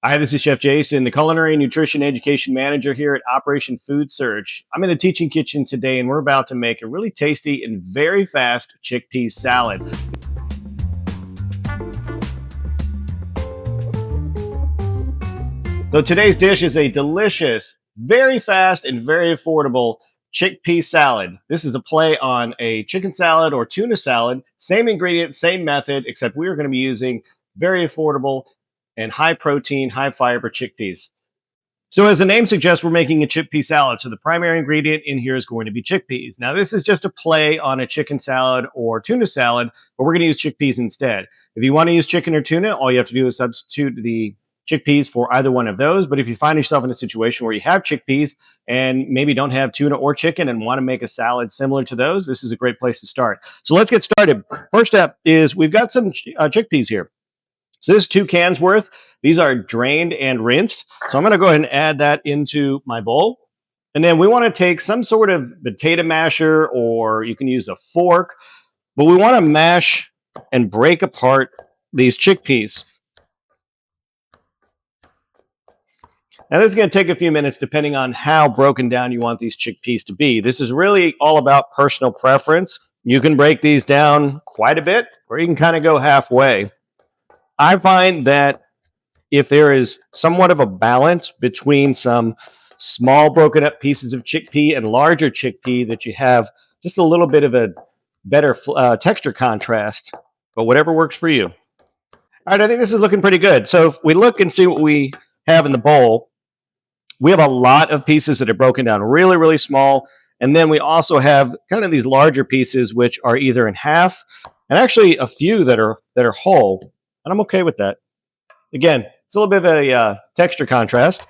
Hi, this is Chef Jason, the Culinary Nutrition Education Manager here at Operation Food Search. I'm in the teaching kitchen today, and we're about to make a really tasty and very fast chickpea salad. So today's dish is a delicious, very fast, and very affordable chickpea salad. This is a play on a chicken salad or tuna salad. Same ingredient, same method, except we are going to be using very affordable and high protein, high fiber chickpeas. So as the name suggests, we're making a chickpea salad. So the primary ingredient in here is going to be chickpeas. Now this is just a play on a chicken salad or tuna salad, but we're going to use chickpeas instead. If you want to use chicken or tuna, all you have to do is substitute the chickpeas for either one of those. But if you find yourself in a situation where you have chickpeas and maybe don't have tuna or chicken and want to make a salad similar to those, this is a great place to start. So let's get started. First step is we've got some chickpeas here. So this is 2 cans worth. These are drained and rinsed. So I'm going to go ahead and add that into my bowl. And then we want to take some sort of potato masher, or you can use a fork, but we want to mash and break apart these chickpeas. Now this is going to take a few minutes depending on how broken down you want these chickpeas to be. This is really all about personal preference. You can break these down quite a bit, or you can kind of go halfway. I find that if there is somewhat of a balance between some small broken up pieces of chickpea and larger chickpea, that you have just a little bit of a better texture contrast, but whatever works for you. All right, I think this is looking pretty good. So if we look and see what we have in the bowl, we have a lot of pieces that are broken down really, really small. And then we also have kind of these larger pieces, which are either in half, and actually a few that are whole. And I'm okay with that. Again, it's a little bit of a texture contrast.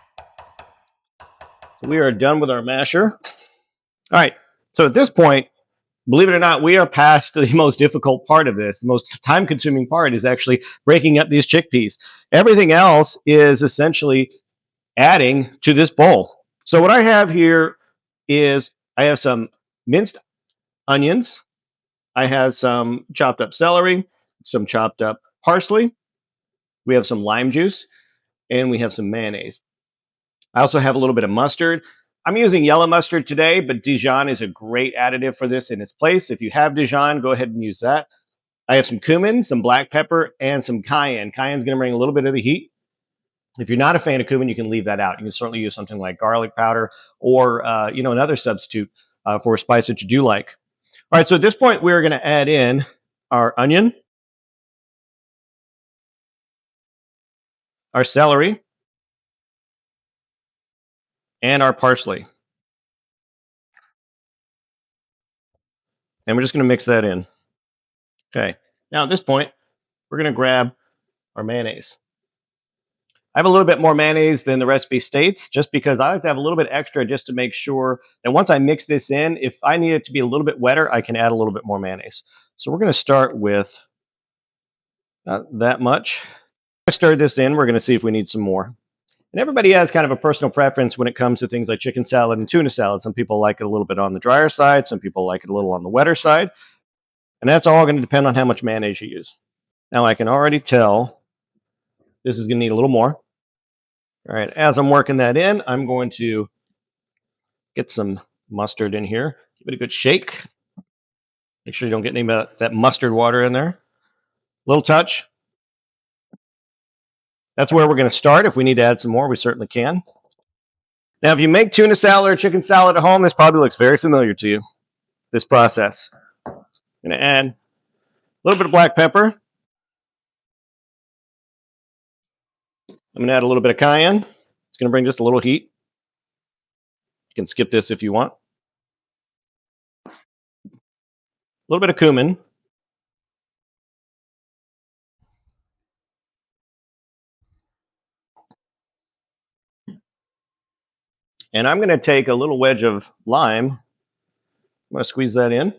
We are done with our masher. All right, so at this point, believe it or not, we are past the most difficult part of this. The most time-consuming part is actually breaking up these chickpeas. Everything else is essentially adding to this bowl. So what I have here is I have some minced onions. I have some chopped up celery, some chopped up parsley. We have some lime juice, and we have some mayonnaise. I also have a little bit of mustard. I'm using yellow mustard today, but Dijon is a great additive for this in its place. If you have Dijon, go ahead and use that. I have some cumin, some black pepper, and some cayenne. Cayenne's going to bring a little bit of the heat. If you're not a fan of cumin, you can leave that out. You can certainly use something like garlic powder or another substitute for a spice that you do like. All right, so at this point, we're going to add in our onion, our celery, and our parsley. And we're just going to mix that in. Okay, now at this point, we're going to grab our mayonnaise. I have a little bit more mayonnaise than the recipe states, just because I like to have a little bit extra just to make sure that once I mix this in, if I need it to be a little bit wetter, I can add a little bit more mayonnaise. So we're going to start with not that much. Stir this in. We're going to see if we need some more. And everybody has kind of a personal preference when it comes to things like chicken salad and tuna salad. Some people like it a little bit on the drier side. Some people like it a little on the wetter side. And that's all going to depend on how much mayonnaise you use. Now I can already tell this is going to need a little more. All right, as I'm working that in, I'm going to get some mustard in here. Give it a good shake. Make sure you don't get any of that mustard water in there. Little touch. That's where we're going to start. If we need to add some more, we certainly can. Now, if you make tuna salad or chicken salad at home, this probably looks very familiar to you, this process. I'm going to add a little bit of black pepper. I'm going to add a little bit of cayenne. It's going to bring just a little heat. You can skip this if you want. A little bit of cumin. And I'm going to take a little wedge of lime. I'm going to squeeze that in.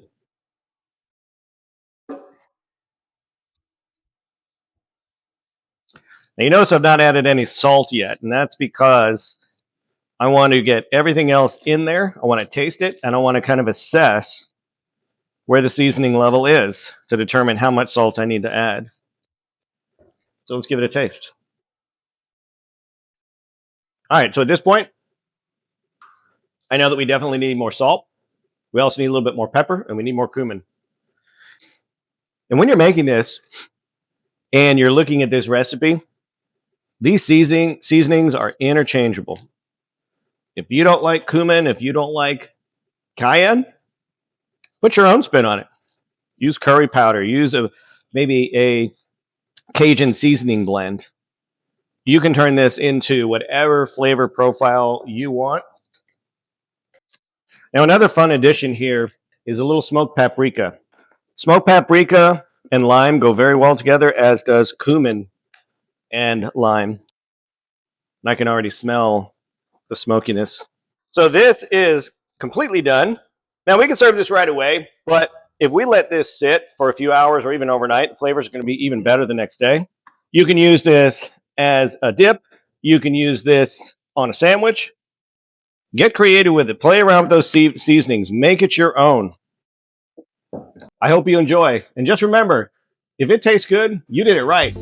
Now, you notice I've not added any salt yet, and that's because I want to get everything else in there. I want to taste it, and I want to kind of assess where the seasoning level is to determine how much salt I need to add. So let's give it a taste. All right, so at this point, I know that we definitely need more salt. We also need a little bit more pepper, and we need more cumin. And when you're making this and you're looking at this recipe, these seasonings are interchangeable. If you don't like cumin, if you don't like cayenne, put your own spin on it. Use curry powder. Use maybe a Cajun seasoning blend. You can turn this into whatever flavor profile you want. Now, another fun addition here is a little smoked paprika. Smoked paprika and lime go very well together, as does cumin and lime. And I can already smell the smokiness. So this is completely done. Now we can serve this right away, but if we let this sit for a few hours or even overnight, the flavors are going to be even better the next day. You can use this as a dip. You can use this on a sandwich. Get creative with it. Play around with those seasonings. Make it your own. I hope you enjoy. And just remember, if it tastes good, you did it right.